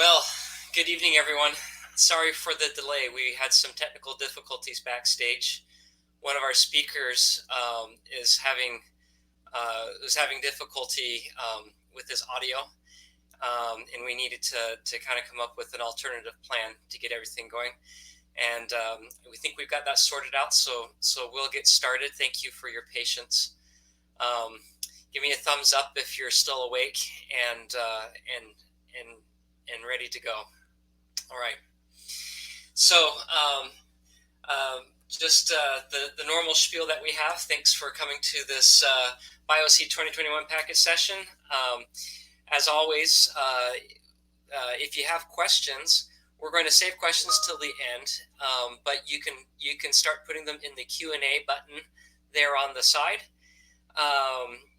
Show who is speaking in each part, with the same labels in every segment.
Speaker 1: Well, good evening, everyone. Sorry for the delay. We had some technical difficulties backstage. One of our speakers is having difficulty with his audio, and we needed to kind of come up with an alternative plan to get everything going. And we think we've got that sorted out, so we'll get started. Thank you for your patience. Give me a thumbs up if you're still awake and ready to go. All right. So just the normal spiel that we have. Thanks for coming to this BioC 2021 package session. As always, if you have questions, we're going to save questions till the end, but you can start putting them in the Q&A button there on the side.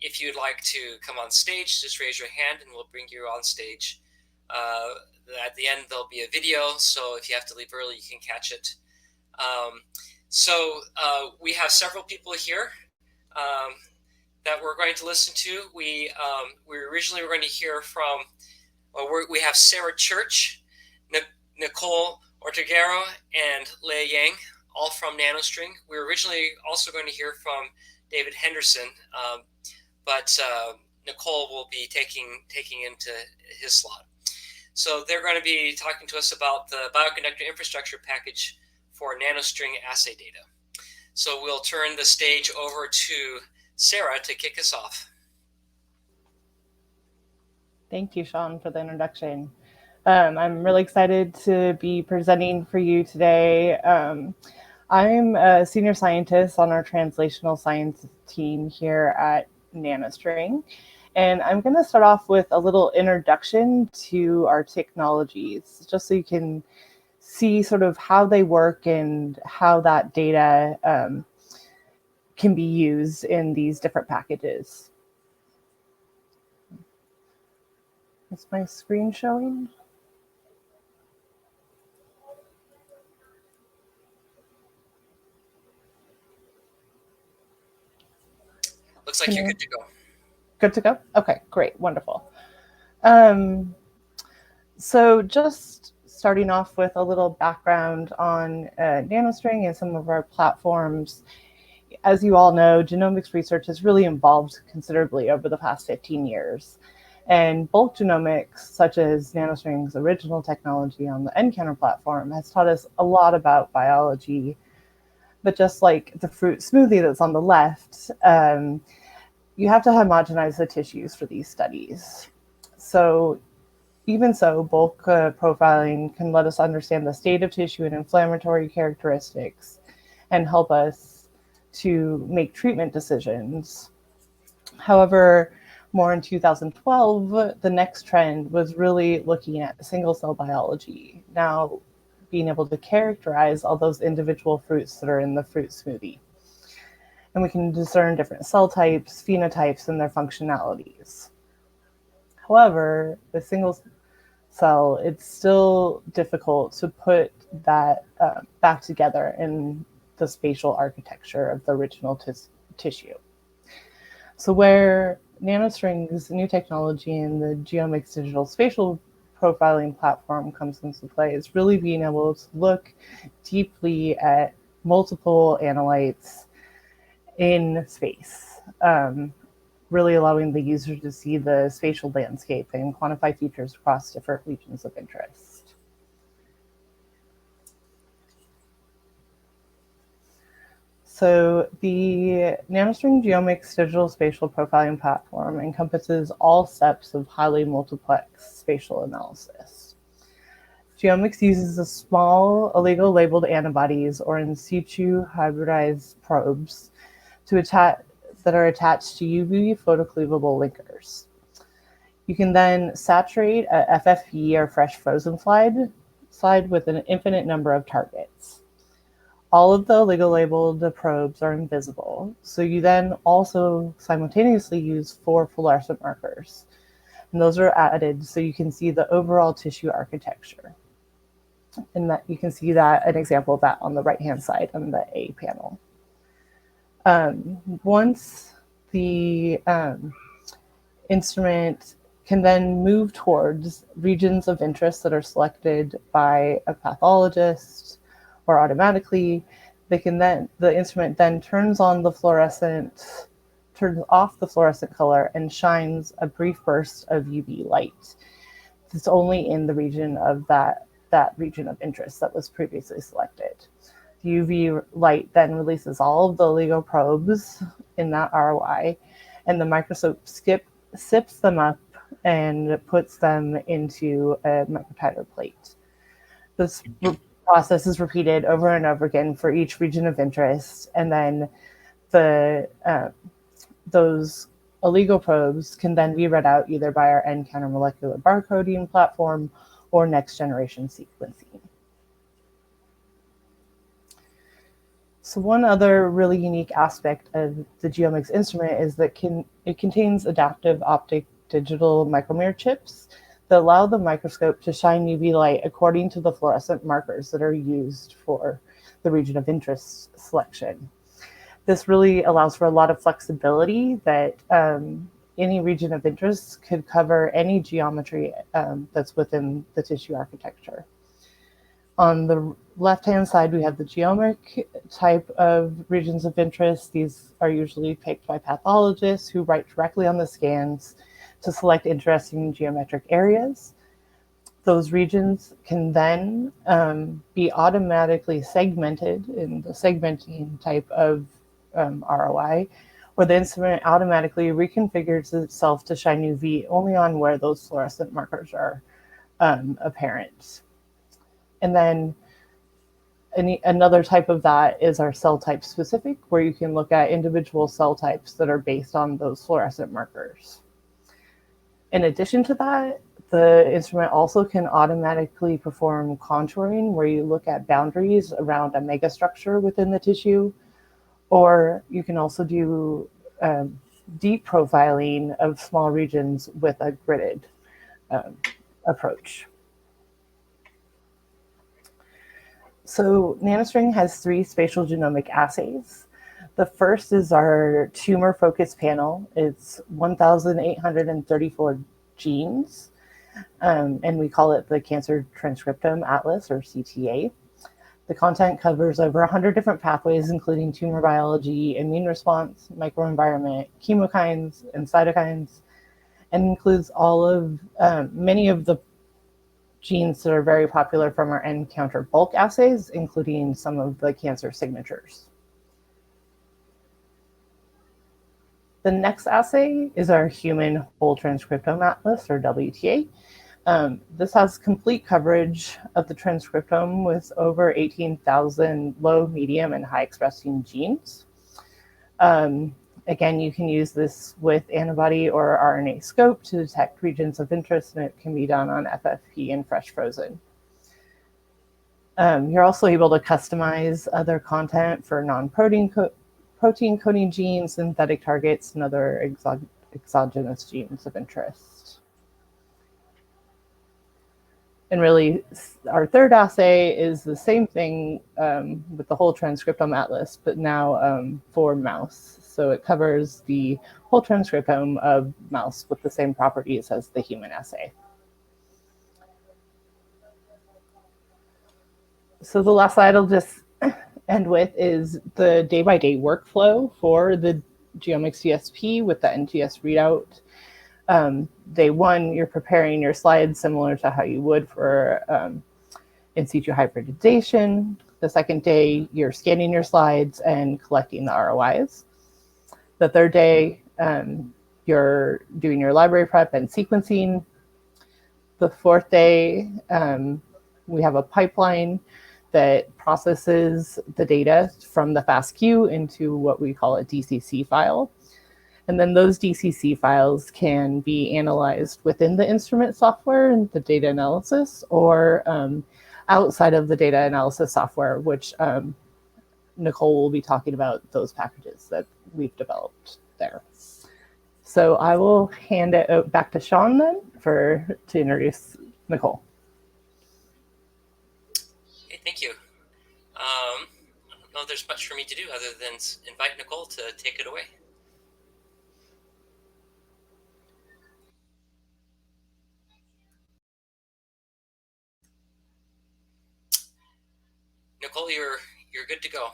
Speaker 1: If you'd like to come on stage, just raise your hand and we'll bring you on stage. At the end, there'll be a video, so if you have to leave early, you can catch it. We have several people here that we're going to listen to. We originally were going to hear from, we have Sarah Church, Nicole Ortogero, and Leah Yang, all from NanoString. We were originally also going to hear from David Henderson, but Nicole will be taking into his slot. So they're going to be talking to us about the Bioconductor infrastructure package for NanoString assay data. So we'll turn the stage over to Sarah to kick us off.
Speaker 2: Thank you, Sean, for the introduction. I'm really excited to be presenting for you today. I'm a senior scientist on our translational science team here at NanoString. And I'm going to start off with a little introduction to our technologies, just so you can see sort of how they work and how that data can be used in these different packages. Is my screen showing?
Speaker 1: Looks like you're good to go.
Speaker 2: Good to go? Okay, great, wonderful. So just starting off with a little background on NanoString and some of our platforms. As you all know, genomics research has really evolved considerably over the past 15 years. And bulk genomics, such as NanoString's original technology on the nCounter platform, has taught us a lot about biology. But just like the fruit smoothie that's on the left, you have to homogenize the tissues for these studies. So even so, bulk profiling can let us understand the state of tissue and inflammatory characteristics and help us to make treatment decisions. However, more in 2012, the next trend was really looking at single cell biology, now being able to characterize all those individual fruits that are in the fruit smoothie. And we can discern different cell types, phenotypes, and their functionalities. However, with single cell, it's still difficult to put that back together in the spatial architecture of the original tissue. So where NanoString's new technology and the GeoMx digital spatial profiling platform comes into play is really being able to look deeply at multiple analytes in space, really allowing the user to see the spatial landscape and quantify features across different regions of interest. So the NanoString Geomics digital spatial profiling platform encompasses all steps of highly multiplex spatial analysis. GeoMx uses a small oligo-labeled antibodies or in situ hybridized probes that are attached to UV photocleavable linkers. You can then saturate a FFP or fresh frozen slide with an infinite number of targets. All of the oligo-labeled probes are invisible, so you then also simultaneously use 4 fluorescent markers. And those are added so you can see the overall tissue architecture. And that you can see that an example of that on the right-hand side on the A panel. Once the instrument can then move towards regions of interest that are selected by a pathologist or automatically. The instrument then turns off the fluorescent color and shines a brief burst of UV light. It's only in the region of that region of interest that was previously selected. The UV light then releases all of the LIGO probes in that ROI, and the microscope sips them up and puts them into a microtiter plate. This process is repeated over and over again for each region of interest, and then those oligo probes can then be read out either by our nCounter molecular barcoding platform or next generation sequencing. So one other really unique aspect of the GeoMx instrument is that it contains adaptive optic digital micromirror chips that allow the microscope to shine UV light according to the fluorescent markers that are used for the region of interest selection. This really allows for a lot of flexibility that any region of interest could cover any geometry that's within the tissue architecture. On the left-hand side, we have the geomic type of regions of interest. These are usually picked by pathologists who write directly on the scans to select interesting geometric areas. Those regions can then be automatically segmented in the segmenting type of ROI, where the instrument automatically reconfigures itself to shine UV only on where those fluorescent markers are apparent. And then another type of that is our cell type specific, where you can look at individual cell types that are based on those fluorescent markers. In addition to that, the instrument also can automatically perform contouring, where you look at boundaries around a megastructure within the tissue, or you can also do deep profiling of small regions with a gridded approach. So NanoString has 3 spatial genomic assays. The first is our tumor focus panel. It's 1,834 genes, and we call it the Cancer Transcriptome Atlas, or CTA. The content covers over 100 different pathways, including tumor biology, immune response, microenvironment, chemokines, and cytokines, and includes all of many of the genes that are very popular from our nCounter bulk assays, including some of the cancer signatures. The next assay is our Human Whole Transcriptome Atlas, or WTA. This has complete coverage of the transcriptome with over 18,000 low, medium, and high expressing genes. Again, you can use this with antibody or RNA scope to detect regions of interest, and it can be done on FFP and fresh frozen. You're also able to customize other content for non-protein protein coding genes, synthetic targets, and other exogenous genes of interest. And really, our third assay is the same thing with the whole transcriptome atlas, but now for mouse. So it covers the whole transcriptome of mouse with the same properties as the human assay. So the last slide I'll just end with is the day-by-day workflow for the GeoMx DSP with the NGS readout. Day 1, you're preparing your slides similar to how you would for in situ hybridization. The second day, you're scanning your slides and collecting the ROIs. The third day, you're doing your library prep and sequencing. The fourth day, we have a pipeline that processes the data from the FASTQ into what we call a DCC file. And then those DCC files can be analyzed within the instrument software and the data analysis, or outside of the data analysis software, which Nicole will be talking about those packages that we've developed there. So I will hand it back to Sean then to introduce Nicole.
Speaker 1: Okay, thank you. I don't know if there's much for me to do other than invite Nicole to take it away. Nicole, you're good to go.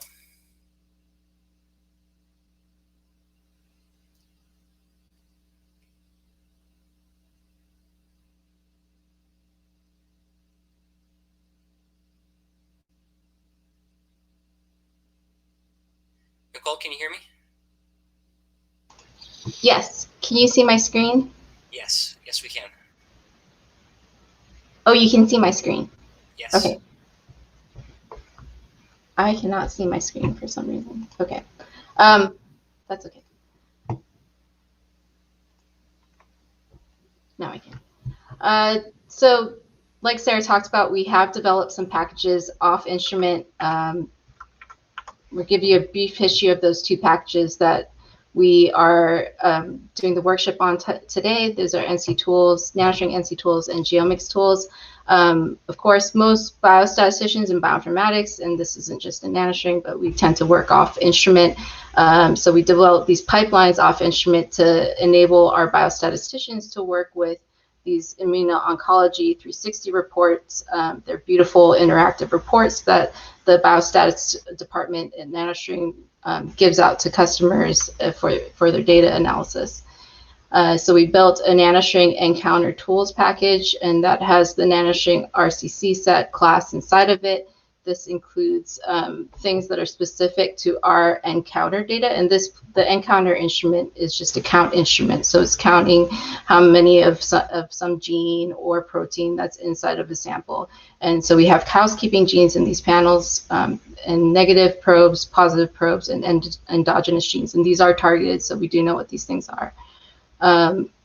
Speaker 1: Nicole, can you hear me?
Speaker 3: Yes. Can you see my screen?
Speaker 1: Yes. Yes, we can.
Speaker 3: Oh, you can see my screen.
Speaker 1: Yes.
Speaker 3: Okay. I cannot see my screen for some reason. Okay. That's okay. Now I can. So like Sarah talked about, we have developed some packages off instrument. We'll give you a brief history of those two packages that we are doing the workshop on today. Those are nCounter, NanoString nCounter and GeomxTools. Of course, most biostatisticians and bioinformatics, and this isn't just in NanoString, but we tend to work off instrument. So we develop these pipelines off instrument to enable our biostatisticians to work with these immuno-oncology 360 reports. They're beautiful interactive reports that the biostatics department at NanoString gives out to customers for their data analysis. So we built a NanoString nCounter tools package, and that has the NanoString RCC set class inside of it. This includes things that are specific to our nCounter data, and the nCounter instrument is just a count instrument, so it's counting how many of some gene or protein that's inside of a sample. And so we have housekeeping genes in these panels, and negative probes, positive probes, and endogenous genes, and these are targeted, so we do know what these things are.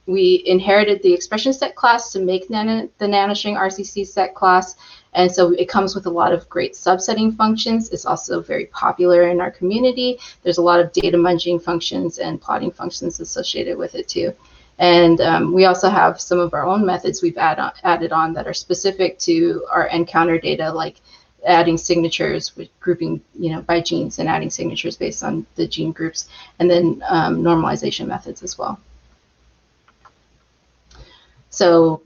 Speaker 3: We inherited the ExpressionSet class to make the NanoString RCC set class, and so it comes with a lot of great subsetting functions. It's also very popular in our community. There's a lot of data munging functions and plotting functions associated with it too. And we also have some of our own methods we've added on that are specific to our nCounter data, like adding signatures with grouping, by genes and adding signatures based on the gene groups, and then normalization methods as well. So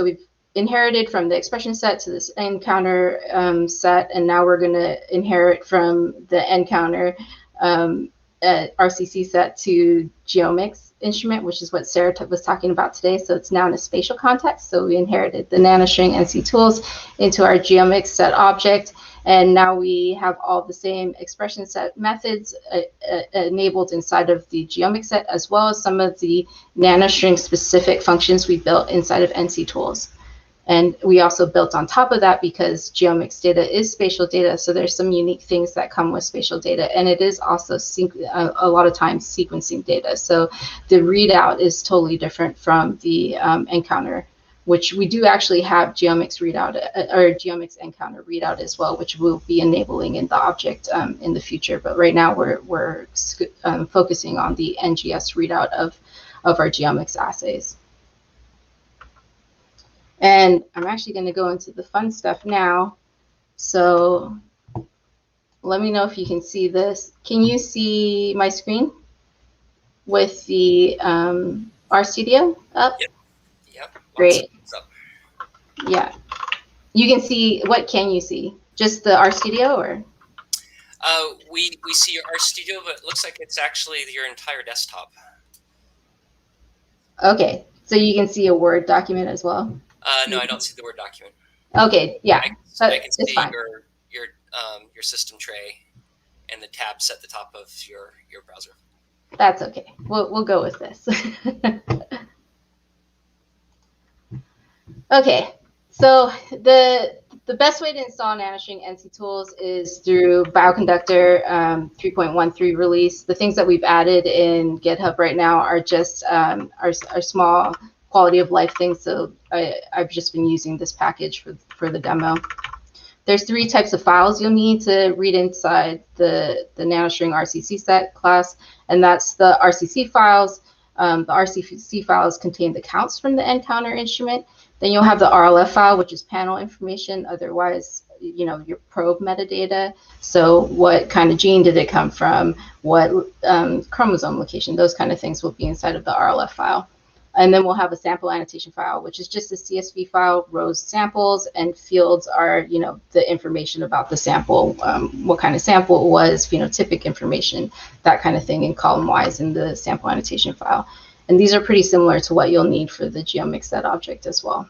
Speaker 3: we've inherited from the expression set to this nCounter set, and now we're going to inherit from the nCounter RCC set to GeoMx instrument, which is what Sarah was talking about today. So it's now in a spatial context. So we inherited the NanoString nCTools into our GeoMx set object, and now we have all the same expression set methods enabled inside of the GeoMx set, as well as some of the NanoString specific functions we built inside of nCTools. And we also built on top of that, because GeoMx data is spatial data, so there's some unique things that come with spatial data, and it is also a lot of times sequencing data. So the readout is totally different from the nCounter, which we do actually have GeoMx readout, or GeoMx nCounter readout as well, which we'll be enabling in the object in the future. But right now we're focusing on the NGS readout of our GeoMx assays. And I'm actually going to go into the fun stuff now. So let me know if you can see this. Can you see my screen with the RStudio up?
Speaker 1: Yep.
Speaker 3: Great. Yeah. You can see, what can you see? Just the RStudio, or?
Speaker 1: We see your RStudio, but it looks like it's actually your entire desktop.
Speaker 3: Okay. So you can see a Word document as well?
Speaker 1: No, I don't see the Word document.
Speaker 3: Okay, yeah,
Speaker 1: I can see
Speaker 3: fine.
Speaker 1: your system tray and the tabs at the top of your browser.
Speaker 3: That's okay. We'll go with this. Okay, so the best way to install NanoString nCTools is through Bioconductor 3.13 release. The things that we've added in GitHub right now are just our small quality of life things. So I've just been using this package for the demo. There's 3 types of files you'll need to read inside the NanoString RCC set class, and that's the RCC files. The RCC files contain the counts from the nCounter instrument. Then you'll have the RLF file, which is panel information, otherwise, your probe metadata. So what kind of gene did it come from? What chromosome location? Those kind of things will be inside of the RLF file. And then we'll have a sample annotation file, which is just a CSV file, rows samples, and fields are, you know, the information about the sample, what kind of sample it was, phenotypic information, that kind of thing, in column-wise in the sample annotation file. And these are pretty similar to what you'll need for the GeoMx set object as well.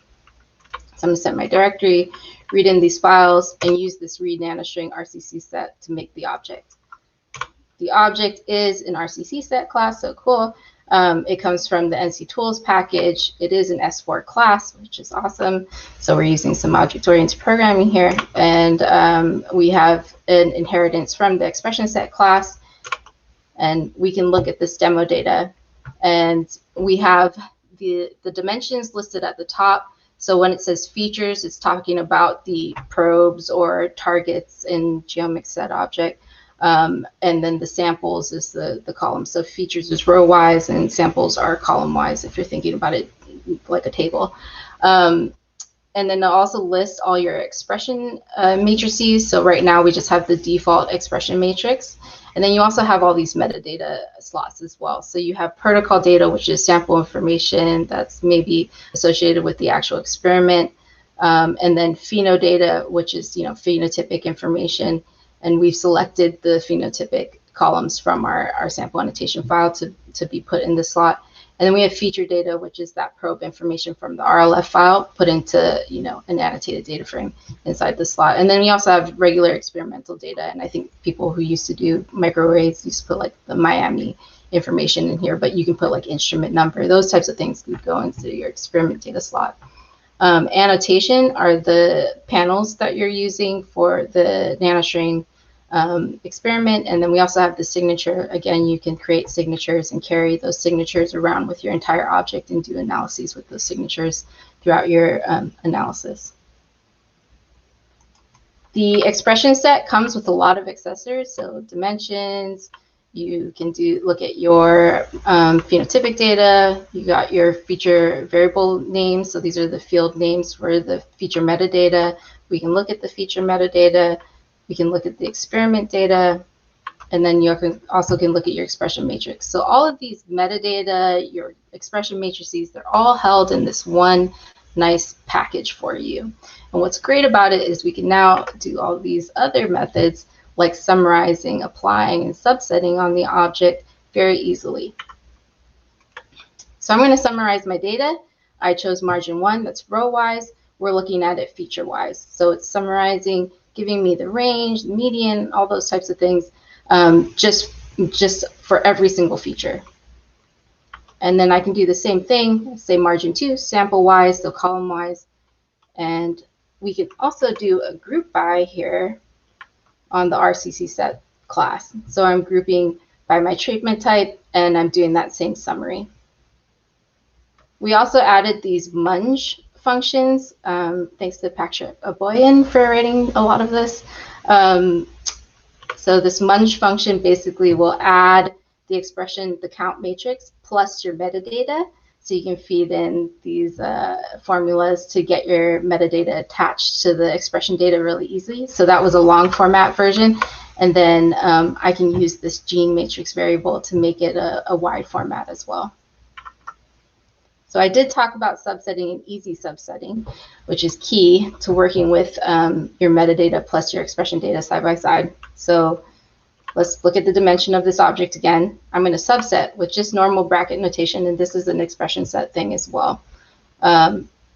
Speaker 3: So I'm going to set my directory, read in these files, and use this read NanoString RCC set to make the object. The object is an RCC set class, so cool. It comes from the nCTools package. It is an S4 class, which is awesome. So we're using some object-oriented programming here. And we have an inheritance from the ExpressionSet class. And we can look at this demo data. And we have the dimensions listed at the top. So when it says features, it's talking about the probes or targets in GeoMx set object. And then the samples is the column. So features is row-wise and samples are column-wise if you're thinking about it like a table. And then it'll also list all your expression matrices. So right now we just have the default expression matrix. And then you also have all these metadata slots as well. So you have protocol data, which is sample information that's maybe associated with the actual experiment. And then pheno data, which is, you know, phenotypic information. And we've selected the phenotypic columns from our sample annotation file to be put in the slot. And then we have feature data, which is that probe information from the RLF file put into, you know, an annotated data frame inside the slot. And then we also have regular experimental data. And I think people who used to do microarrays used to put like the Miami information in here, but you can put like instrument number, those types of things would go into your experiment data slot. Annotation are the panels that you're using for the NanoString experiment. And then we also have the signature. Again, you can create signatures and carry those signatures around with your entire object and do analyses with those signatures throughout your analysis. The expression set comes with a lot of accessors, so dimensions. You can look at your phenotypic data. You got your feature variable names. So these are the field names for the feature metadata. We can look at the feature metadata. We can look at the experiment data. And then you also can look at your expression matrix. So all of these metadata, your expression matrices, they're all held in this one nice package for you. And what's great about it is we can now do all these other methods like summarizing, applying, and subsetting on the object very easily. So I'm going to summarize my data. I chose margin 1, that's row-wise. We're looking at it feature-wise. So it's summarizing, giving me the range, the median, all those types of things, just for every single feature. And then I can do the same thing, say margin 2, sample-wise, so column-wise. And we can also do a group by here on the RCC set class. So I'm grouping by my treatment type, and I'm doing that same summary. We also added these munge functions, thanks to Patrick Aboyoun for writing a lot of this. So this munge function basically will add the expression, the count matrix, plus your metadata. So you can feed in these formulas to get your metadata attached to the expression data really easily. So that was a long format version. And then I can use this gene matrix variable to make it a wide format as well. So I did talk about subsetting and easy subsetting, which is key to working with your metadata plus your expression data side by side. So let's look at the dimension of this object again. I'm going to subset with just normal bracket notation, and this is an expression set thing as well.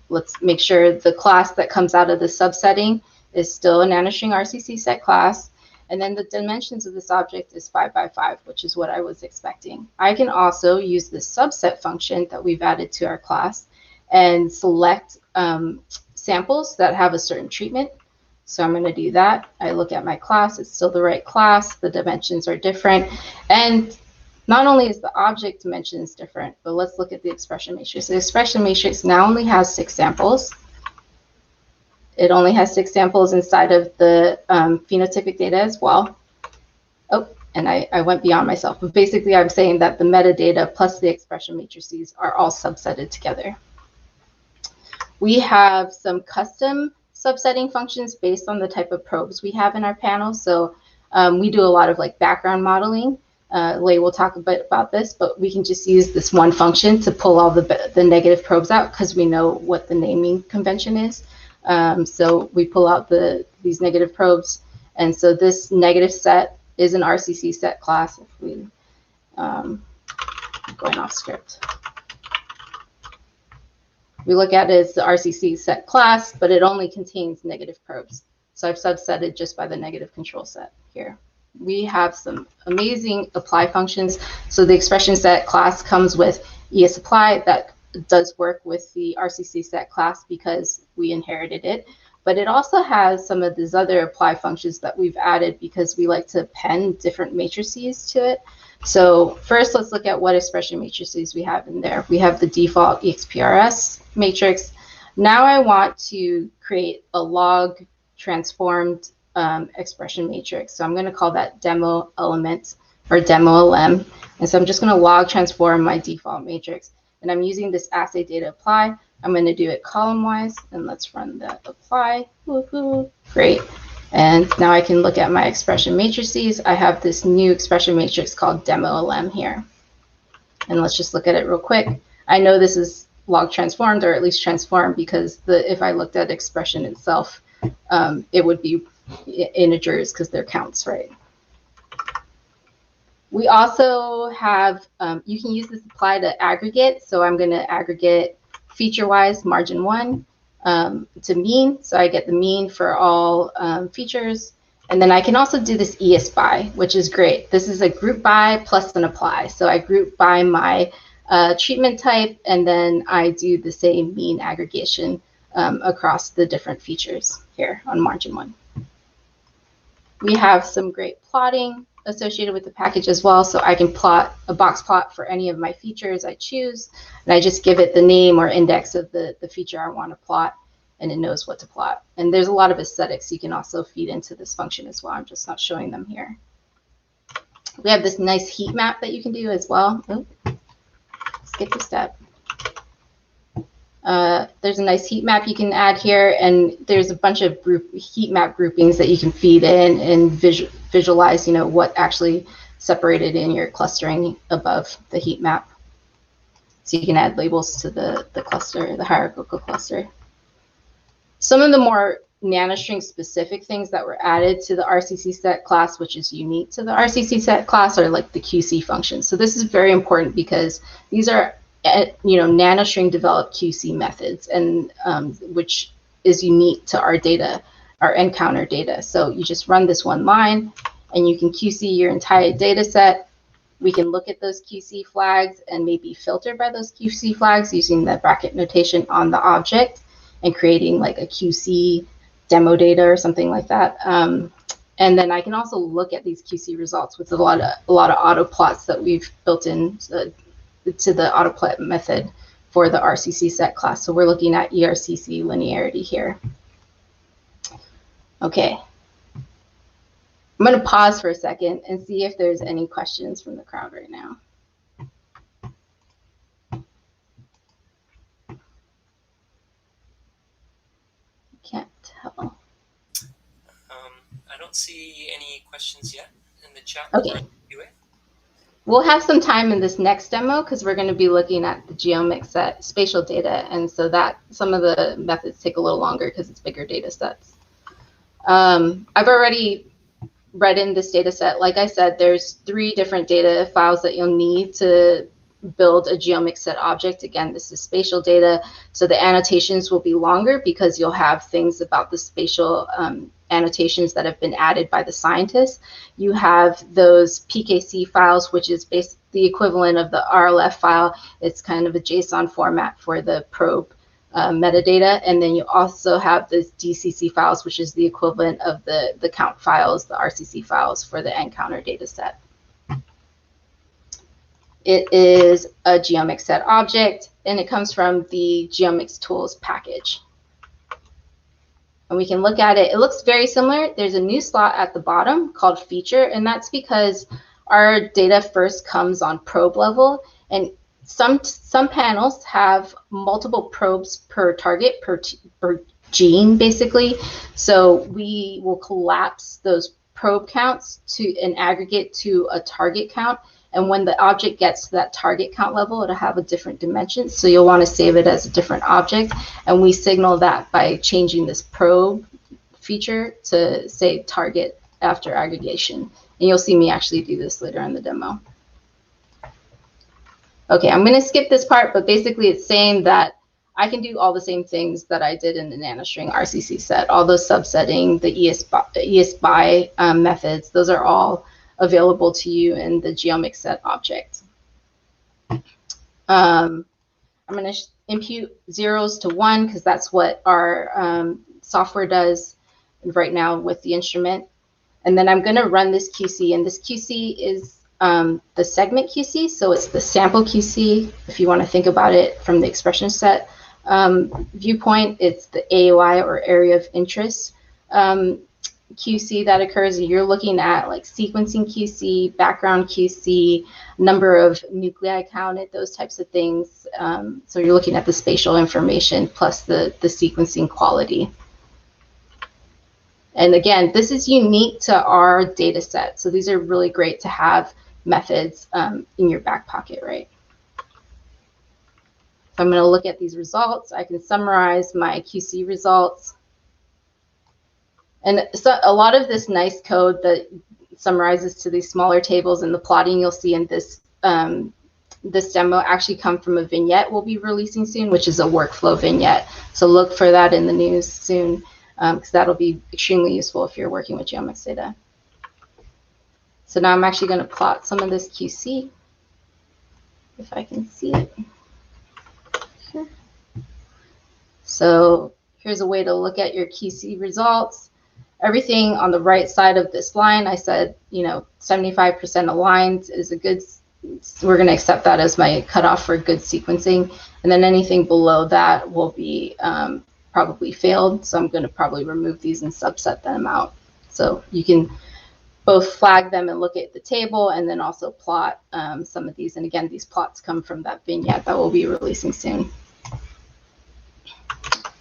Speaker 3: Let's make sure the class that comes out of the subsetting is still a NanoString RCC set class. And then the dimensions of this object is 5 by 5, which is what I was expecting. I can also use the subset function that we've added to our class and select samples that have a certain treatment. So I'm going to do that. I look at my class. It's still the right class. The dimensions are different. And not only is the object dimensions different, but let's look at the expression matrix. The expression matrix now only has 6 samples. It only has 6 samples inside of the phenotypic data as well. Oh, and I went beyond myself. But basically, I'm saying that the metadata plus the expression matrices are all subsetted together. We have some custom subsetting functions based on the type of probes we have in our panel. So we do a lot of like background modeling. Lei will talk a bit about this, but we can just use this one function to pull all the negative probes out because we know what the naming convention is. So we pull out these negative probes, and so this negative set is an RCC set class. If we going off script, we look at it as the RCC set class, but it only contains negative probes. So I've subsetted just by the negative control set here. We have some amazing apply functions. So the ExpressionSet class comes with ESApply that does work with the RCC set class because we inherited it. But it also has some of these other apply functions that we've added because we like to pen different matrices to it. So first, let's look at what expression matrices we have in there. We have the default EXPRS matrix. Now I want to create a log transformed expression matrix. So I'm going to call that demo element or demo LM. And so I'm just going to log transform my default matrix. And I'm using this assay data apply. I'm going to do it column wise, and let's run the apply. Woohoo! Great. And now I can look at my expression matrices. I have this new expression matrix called demo LM here. And let's just look at it real quick. I know this is log transformed, or at least transformed, because if I looked at expression itself, it would be integers because they're counts, right? We also have, you can use this apply to aggregate. So I'm going to aggregate feature-wise margin 1 to mean. So I get the mean for all features. And then I can also do this ESBy, which is great. This is a group by plus an apply. So I group by my treatment type, and then I do the same mean aggregation across the different features here on margin 1. We have some great plotting associated with the package as well. So I can plot a box plot for any of my features I choose, and I just give it the name or index of the feature I want to plot, and it knows what to plot. And there's a lot of aesthetics you can also feed into this function as well. I'm just not showing them here. We have this nice heat map that you can do as well. Skip a step. There's a nice heat map you can add here, and there's a bunch of heat map groupings that you can feed in and visualize, what actually separated in your clustering above the heat map. So you can add labels to the cluster, the hierarchical cluster. Some of the more NanoString specific things that were added to the RCC set class, which is unique to the RCC set class, are like the QC functions. So this is very important because these are NanoString developed QC methods, and which is unique to our data, our nCounter data. So you just run this one line, and you can QC your entire data set. We can look at those QC flags and maybe filter by those QC flags using the bracket notation on the object and creating like a QC demo data or something like that. And then I can also look at these QC results with a lot of auto plots that we've built in to the autoplot method for the RCC set class. So we're looking at ERCC linearity here. Okay. I'm going to pause for a second and see if there's any questions from the crowd right now. Can't tell.
Speaker 1: I don't see any questions yet in the chat.
Speaker 3: Okay. We'll have some time in this next demo because we're going to be looking at the GeoMx set spatial data, and so that some of the methods take a little longer because it's bigger data sets. I've already read in this data set. Like I said, there's 3 different data files that you'll need to build a GeoMx set object. Again, this is spatial data, so the annotations will be longer because you'll have things about the spatial annotations that have been added by the scientists. You have those PKC files, which is basically the equivalent of the RLF file. It's kind of a JSON format for the probe metadata. And then you also have the DCC files, which is the equivalent of the count files, the RCC files for the nCounter data set. It is a GeoMx set object, and it comes from the GeomxTools package. And we can look at it. It looks very similar. There's a new slot at the bottom called feature, and that's because our data first comes on probe level, and some panels have multiple probes per target, per gene, basically. So we will collapse those probe counts to an aggregate to a target count. And when the object gets to that target count level, it'll have a different dimension. So you'll want to save it as a different object. And we signal that by changing this probe feature to say target after aggregation. And you'll see me actually do this later in the demo. Okay, I'm going to skip this part, but basically it's saying that I can do all the same things that I did in the NanoString RCC set, all those subsetting, the ESBY methods, those are all available to you in the Geomics set object. I'm going to impute 0s to 1 because that's what our software does right now with the instrument. And then I'm going to run this QC, and this QC is the segment QC, so it's the sample QC. If you want to think about it from the ExpressionSet viewpoint, it's the AOI or area of interest QC that occurs. You're looking at like sequencing QC, background QC, number of nuclei counted, those types of things. So you're looking at the spatial information plus the sequencing quality. And again, this is unique to our data set. So these are really great to have methods in your back pocket, right? So I'm going to look at these results. I can summarize my QC results. And so a lot of this nice code that summarizes to these smaller tables and the plotting you'll see in this this demo actually come from a vignette we'll be releasing soon, which is a workflow vignette. So look for that in the news soon, because that'll be extremely useful if you're working with GeoMx data. So now I'm actually going to plot some of this QC, if I can see it. Here. So here's a way to look at your QC results. Everything on the right side of this line, I said, 75% aligned is a good, we're going to accept that as my cutoff for good sequencing. And then anything below that will be probably failed. So I'm going to probably remove these and subset them out. So you can both flag them and look at the table and then also plot some of these. And again, these plots come from that vignette that we'll be releasing soon.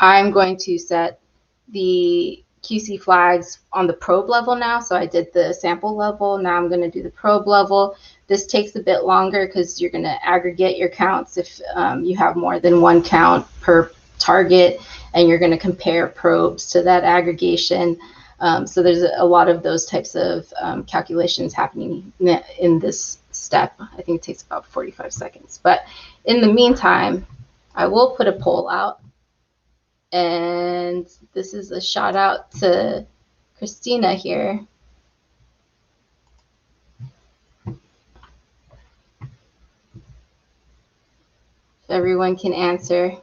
Speaker 3: I'm going to set the QC flags on the probe level now. So I did the sample level. Now I'm going to do the probe level. This takes a bit longer because you're going to aggregate your counts if you have more than one count per target, and you're going to compare probes to that aggregation. So there's a lot of those types of calculations happening in this step. I think it takes about 45 seconds. But in the meantime, I will put a poll out. And this is a shout out to Christina here. If everyone can answer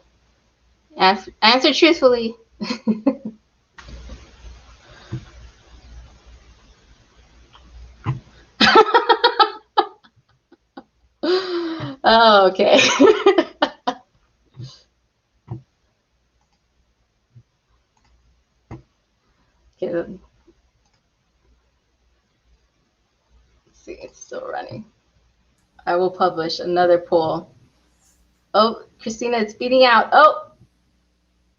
Speaker 3: truthfully. Oh, okay. Let's see, it's still running. I will publish another poll. Oh, Christina, it's beating out. Oh,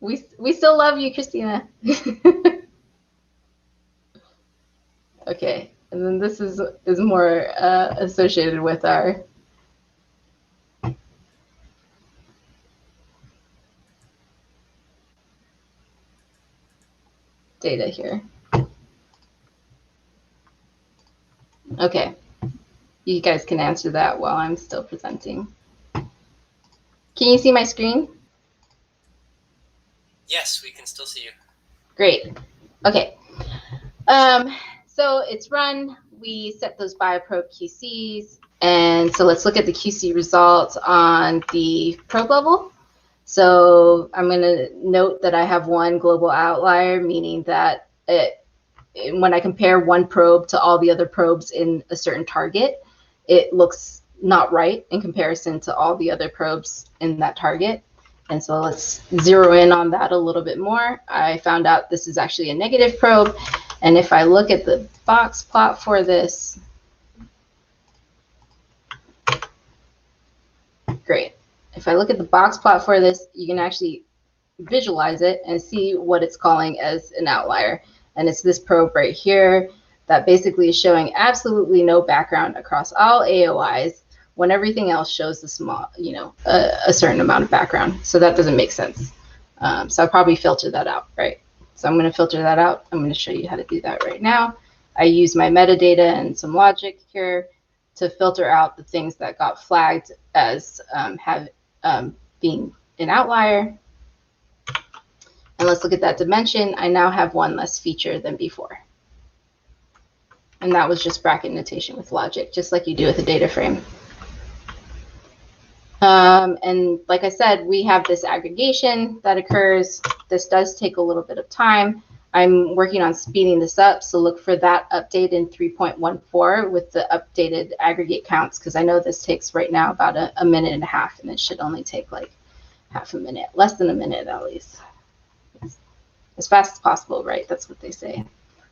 Speaker 3: we still love you, Christina. Okay, and then this is more associated with our data here. Okay, you guys can answer that while I'm still presenting. Can you see my screen?
Speaker 1: Yes, we can still see you.
Speaker 3: Great. Okay. So it's run. We set those bioprobe QCs. And so let's look at the QC results on the probe level. So I'm going to note that I have one global outlier, meaning that when I compare one probe to all the other probes in a certain target, it looks not right in comparison to all the other probes in that target. And so let's zero in on that a little bit more. I found out this is actually a negative probe. And if I look at the box plot for this, great. If I look at the box plot for this, you can actually visualize it and see what it's calling as an outlier. And it's this probe right here. that basically is showing absolutely no background across all AOIs when everything else shows the small, a certain amount of background. So that doesn't make sense. So I'll probably filter that out, right? So I'm going to filter that out. I'm going to show you how to do that right now. I use my metadata and some logic here to filter out the things that got flagged as being an outlier. And let's look at that dimension. I now have one less feature than before. And that was just bracket notation with logic, just like you do with a data frame. And like I said, we have this aggregation that occurs. This does take a little bit of time. I'm working on speeding this up, so look for that update in 3.14 with the updated aggregate counts, because I know this takes right now about a minute and a half, and it should only take like half a minute, less than a minute at least. As fast as possible, right? That's what they say.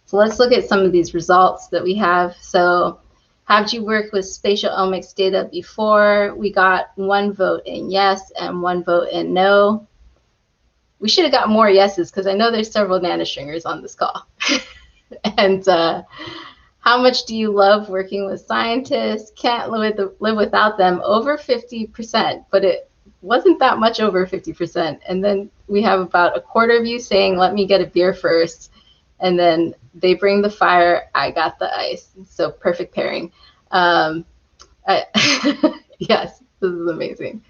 Speaker 3: So let's look at some of these results that we have. So have you worked with spatial omics data before? We got 1 vote in yes and 1 vote in no. We should have got more yeses because I know there's several nanostringers on this call. And how much do you love working with scientists? Can't live without them. Over 50%, but it wasn't that much over 50%. And then we have about a quarter of you saying, let me get a beer first. And then they bring the fire, I got the ice. So perfect pairing. Yes, this is amazing.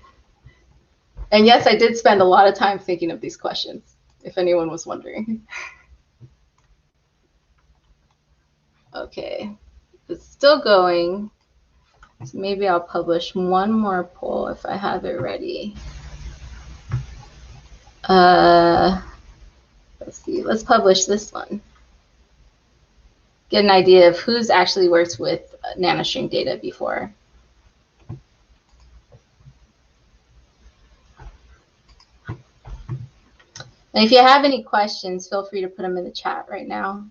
Speaker 3: And yes, I did spend a lot of time thinking of these questions, if anyone was wondering. Okay, it's still going. So maybe I'll publish one more poll if I have it ready. Let's see, let's publish this one. Get an idea of who's actually worked with NanoString data before. And if you have any questions, feel free to put them in the chat right now.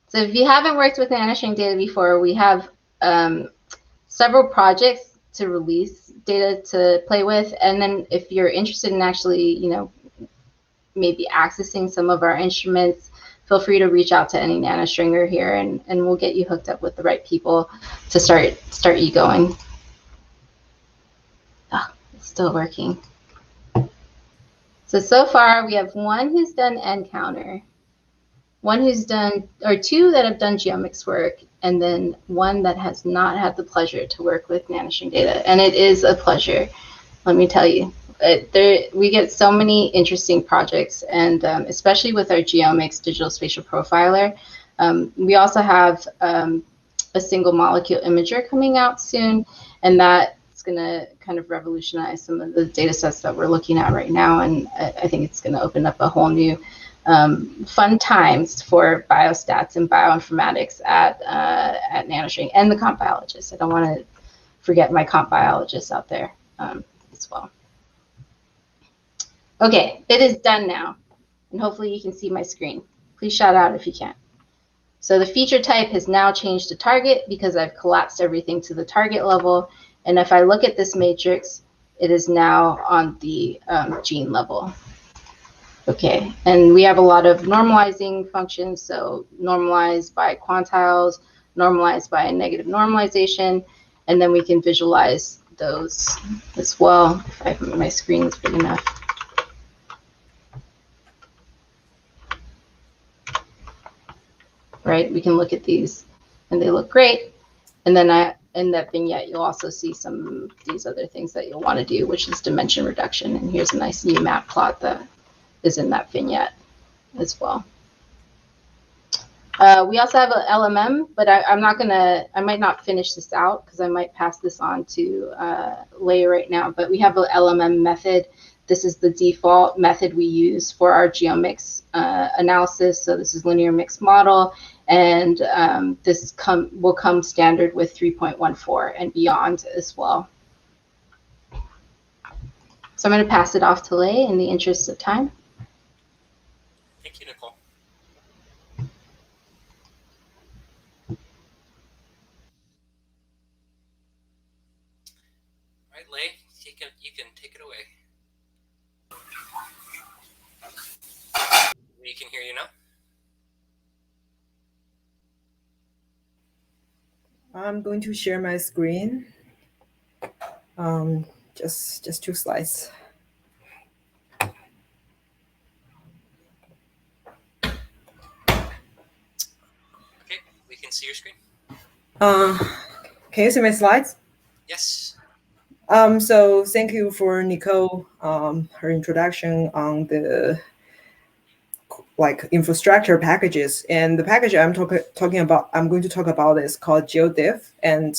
Speaker 3: So if you haven't worked with NanoString data before, we have several projects to release data to play with. And then if you're interested in actually, maybe accessing some of our instruments, feel free to reach out to any nanostringer here, and we'll get you hooked up with the right people to start you going. Oh, it's still working. So far we have 1 who's done nCounter, 1 who's done, or 2 that have done GeoMx work, and then 1 that has not had the pleasure to work with NanoString data. And it is a pleasure, let me tell you. We get so many interesting projects, and especially with our GeoMx digital spatial profiler. We also have a single molecule imager coming out soon, and that's going to kind of revolutionize some of the data sets that we're looking at right now. And I think it's going to open up a whole new fun times for biostats and bioinformatics at NanoString and the comp biologists. I don't want to forget my comp biologists out there as well. Okay, it is done now, and hopefully you can see my screen. Please shout out if you can. So the feature type has now changed to target because I've collapsed everything to the target level. And if I look at this matrix, it is now on the gene level. Okay, and we have a lot of normalizing functions. So normalize by quantiles, normalize by a negative normalization, and then we can visualize those as well. If my screen is big enough. Right, we can look at these and they look great. And then in that vignette, you'll also see some of these other things that you'll want to do, which is dimension reduction. And here's a nice UMAP plot that is in that vignette as well. We also have an LMM, but I might not finish this out because I might pass this on to Leigh right now. But we have an LMM method. This is the default method we use for our GeoMx analysis. So this is linear mixed model, and this will come standard with 3.14 and beyond as well. So I'm going to pass it off to Leigh in the interest of time.
Speaker 1: Thank you, Nicole.
Speaker 4: I'm going to share my screen. Just 2 slides.
Speaker 1: Okay, we can see your screen.
Speaker 4: Can you see my slides?
Speaker 1: Yes.
Speaker 4: So thank you for Nicole, her introduction on the infrastructure packages. And the package I'm going to talk about is called Geodev, and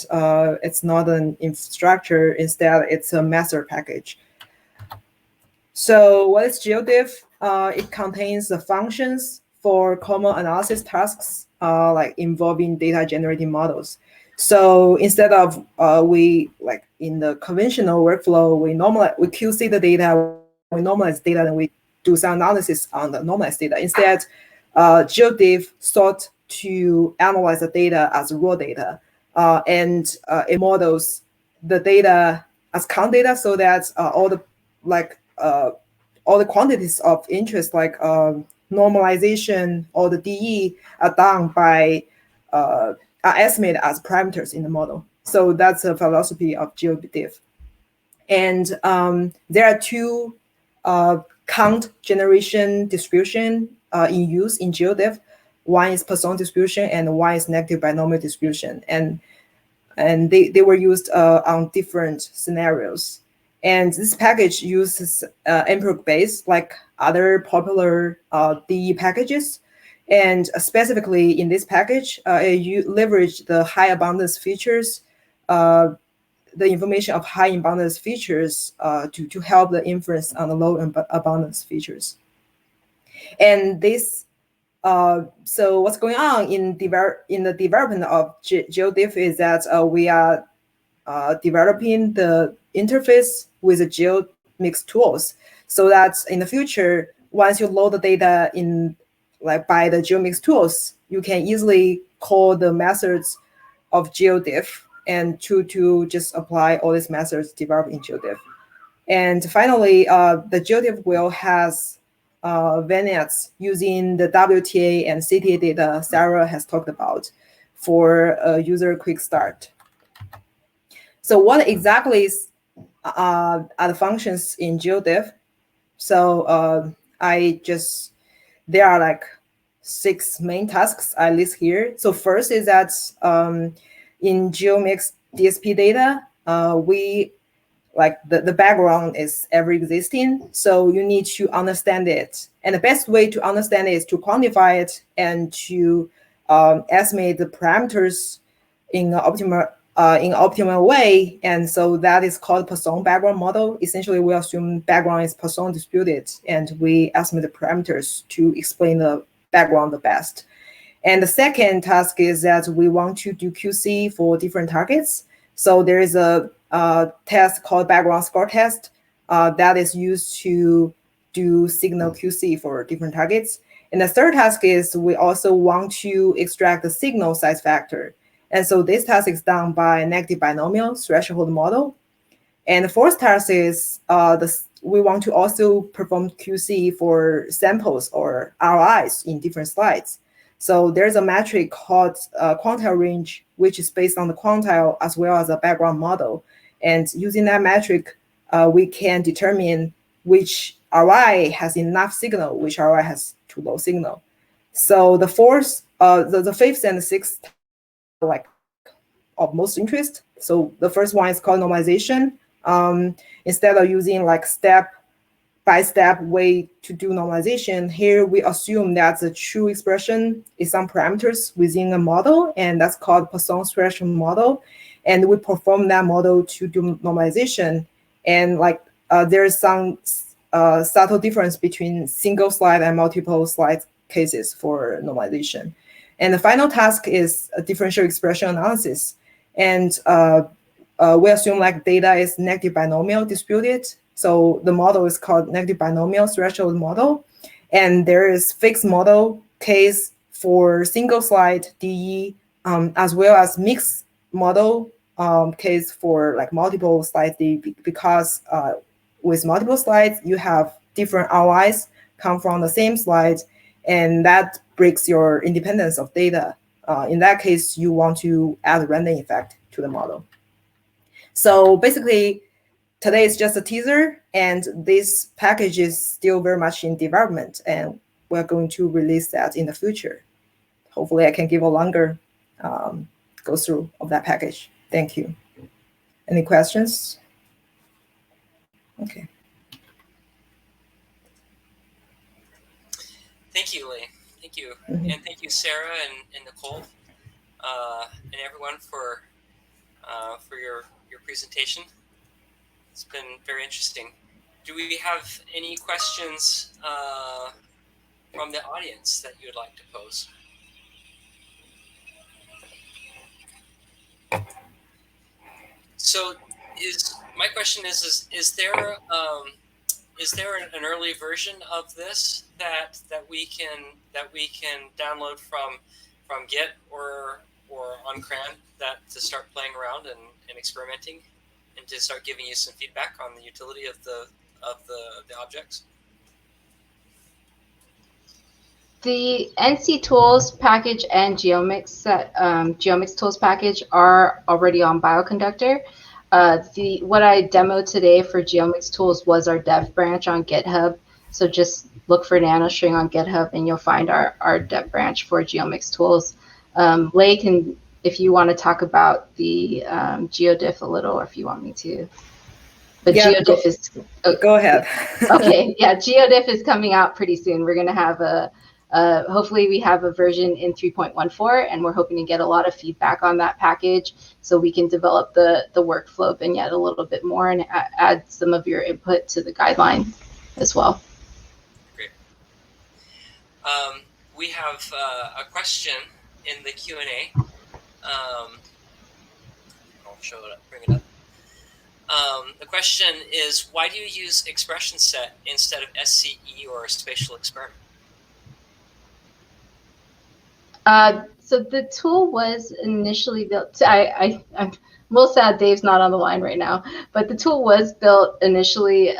Speaker 4: it's not an infrastructure. Instead, it's a master package. So what is Geodev? It contains the functions for common analysis tasks, involving data generating models. So instead of in the conventional workflow, we QC the data, we normalize data, and we do some analysis on the normalized data. Instead, Geodev sought to analyze the data as raw data, and it models the data as count data, so that all the quantities of interest, like normalization or the DE, are done by are estimated as parameters in the model. So that's a philosophy of Geodev. And there are 2 count generation distribution in use in Geodev. One is Poisson distribution, and one is negative binomial distribution. And they were used on different scenarios. And this package uses empiric base, like other popular DE packages. And specifically in this package, you leverage the high abundance features, the information of high abundance features to help the inference on the low abundance features. And this, so what's going on in the development of Geodev is that we are developing the interface with the GeomxTools, so that in the future, once you load the data in by the GeomxTools, you can easily call the methods of Geodev and to just apply all these methods developed in Geodev. And finally, the Geodev will has vignettes using the WTA and CTA data Sarah has talked about for a user quick start. So what exactly are the functions in Geodev? So there are 6 main tasks I list here. So first is that in GeoMx DSP data, we the background is ever existing, so you need to understand it. And the best way to understand it is to quantify it and to estimate the parameters in an optimal way. And so that is called Poisson background model. Essentially, we assume background is Poisson distributed, and we estimate the parameters to explain the background the best. And the second task is that we want to do QC for different targets. So there is a test called background score test that is used to do signal QC for different targets. And the third task is we also want to extract the signal size factor. And so this task is done by negative binomial threshold model. And the fourth task is we want to also perform QC for samples or RIs in different slides. So there's a metric called quantile range, which is based on the quantile as well as a background model. And using that metric, we can determine which RI has enough signal, which RI has too low signal. So the fifth and the sixth are of most interest. So the first one is called normalization. Instead of using step-by-step way to do normalization, here we assume that the true expression is some parameters within a model, and that's called Poisson threshold model. And we perform that model to do normalization. And there's some subtle difference between single slide and multiple slide cases for normalization. And the final task is a differential expression analysis. And we assume data is negative binomial distributed. So the model is called negative binomial threshold model. And there is fixed model case for single slide DE, as well as mixed model case for multiple slides DE, because with multiple slides, you have different RIs come from the same slide, and that breaks your independence of data In that case, you want to add a random effect to the model. So basically, today is just a teaser, and this package is still very much in development, and we're going to release that in the future. Hopefully, I can give a longer go through of that package. Thank you. Any questions? Okay.
Speaker 1: Thank you, Lei. Thank you.
Speaker 4: Mm-hmm.
Speaker 1: And thank you, Sarah and Nicole, and everyone for your presentation. It's been very interesting. Do we have any questions from the audience that you would like to pose? So, my question is there an early version of this that we can download from Git or on CRAN to start playing around and experimenting, and to start giving you some feedback on the utility of the objects?
Speaker 3: The nCTools package and GeomxTools package are already on Bioconductor. What I demoed today for GeomxTools was our dev branch on GitHub. So just look for NanoString on GitHub and you'll find our dev branch for GeomxTools. Lei can, if you want to talk about the Geodev a little, or if you want me to. But yeah, Geodev is...
Speaker 4: Go ahead.
Speaker 3: Okay, yeah, Geodev is coming out pretty soon. We're going to have hopefully we have a version in 3.14, and we're hoping to get a lot of feedback on that package so we can develop the workflow vignette a little bit more and add some of your input to the guideline as well.
Speaker 1: Great. We have a question in the Q&A. I'll show it up, bring it up. The question is, why do you use ExpressionSet instead of SCE or a spatial experiment?
Speaker 3: So the tool was initially built. I'm a little sad Dave's not on the line right now, but the tool was built initially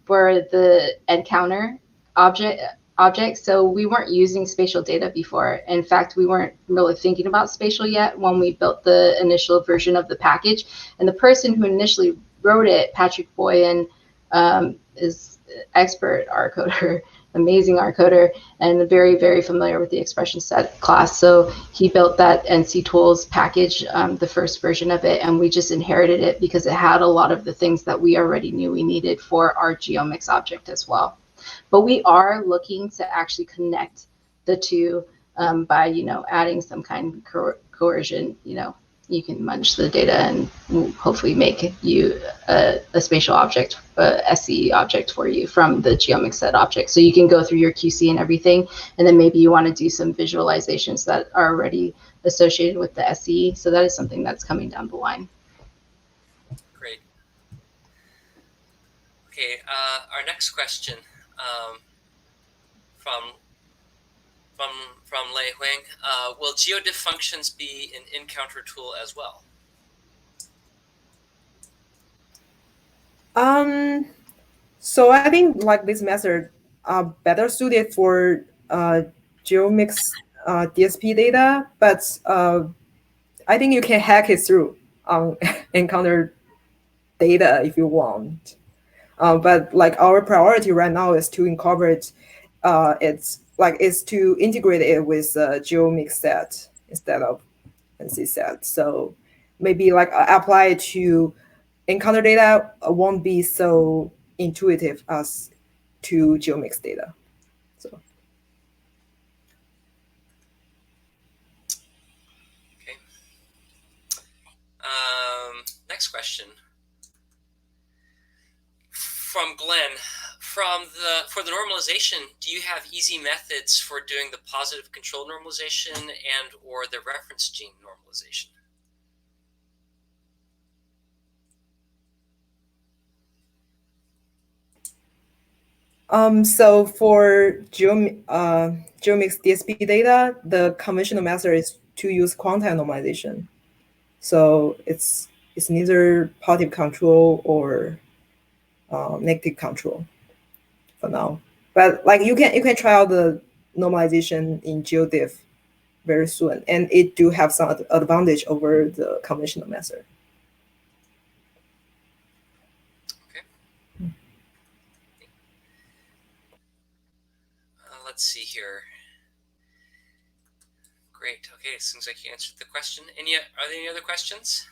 Speaker 3: for the nCounter object. So we weren't using spatial data before. In fact, we weren't really thinking about spatial yet when we built the initial version of the package. And the person who initially wrote it, Patrick Aboyoun, is expert R coder. Amazing R coder, and very, very familiar with the ExpressionSet class. So he built that nCTools package, the first version of it, and we just inherited it because it had a lot of the things that we already knew we needed for our GeoMx object as well. But we are looking to actually connect the two by, adding some kind of coercion. You can munge the data and we'll hopefully make you a spatial object, a SCE object for you from the GeoMxSet object. So you can go through your QC and everything, and then maybe you want to do some visualizations that are already associated with the SCE. So that is something that's coming down the line.
Speaker 1: Great. Okay, our next question from Lei Huang. Will Geodev Functions be an nCounter tool as well?
Speaker 4: So I think like this method are better suited for GeoMx DSP data, but I think you can hack it through nCounter data if you want. But like our priority right now is to incorporate is to integrate it with GeoMxSet instead of nCSet. So maybe like apply it to nCounter data won't be so intuitive as to GeoMx data. So.
Speaker 1: Okay. Next question from Glenn. For the normalization, do you have easy methods for doing the positive control normalization and or the reference gene normalization?
Speaker 4: So for GeoMx DSP data, the conventional method is to use quantile normalization. So it's neither positive control or negative control for now. But like you can try out the normalization in Geodev very soon, and it do have some advantage over the conventional method.
Speaker 1: Let's see here. Great. Okay, seems like you answered the question. Are there any other questions?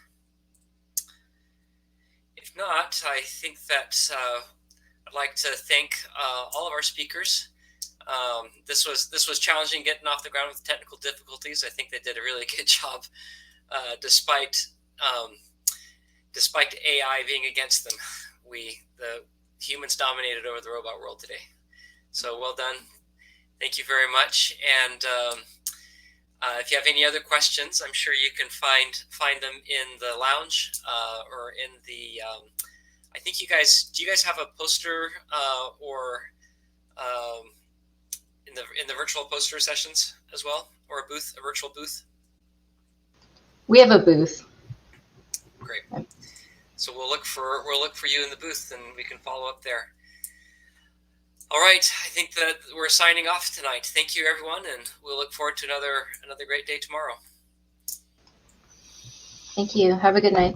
Speaker 1: If not, I think that I'd like to thank all of our speakers. This was challenging getting off the ground with technical difficulties. I think they did a really good job, despite AI being against them. The humans dominated over the robot world today. So well done. Thank you very much. And if you have any other questions, I'm sure you can find them in the lounge or in the. I think do you guys have a poster or in the virtual poster sessions as well, or a virtual booth?
Speaker 3: We have a booth.
Speaker 1: Great. So we'll look for you in the booth, and we can follow up there. All right, I think that we're signing off tonight. Thank you, everyone, and we'll look forward to another great day tomorrow.
Speaker 3: Thank you. Have a good night.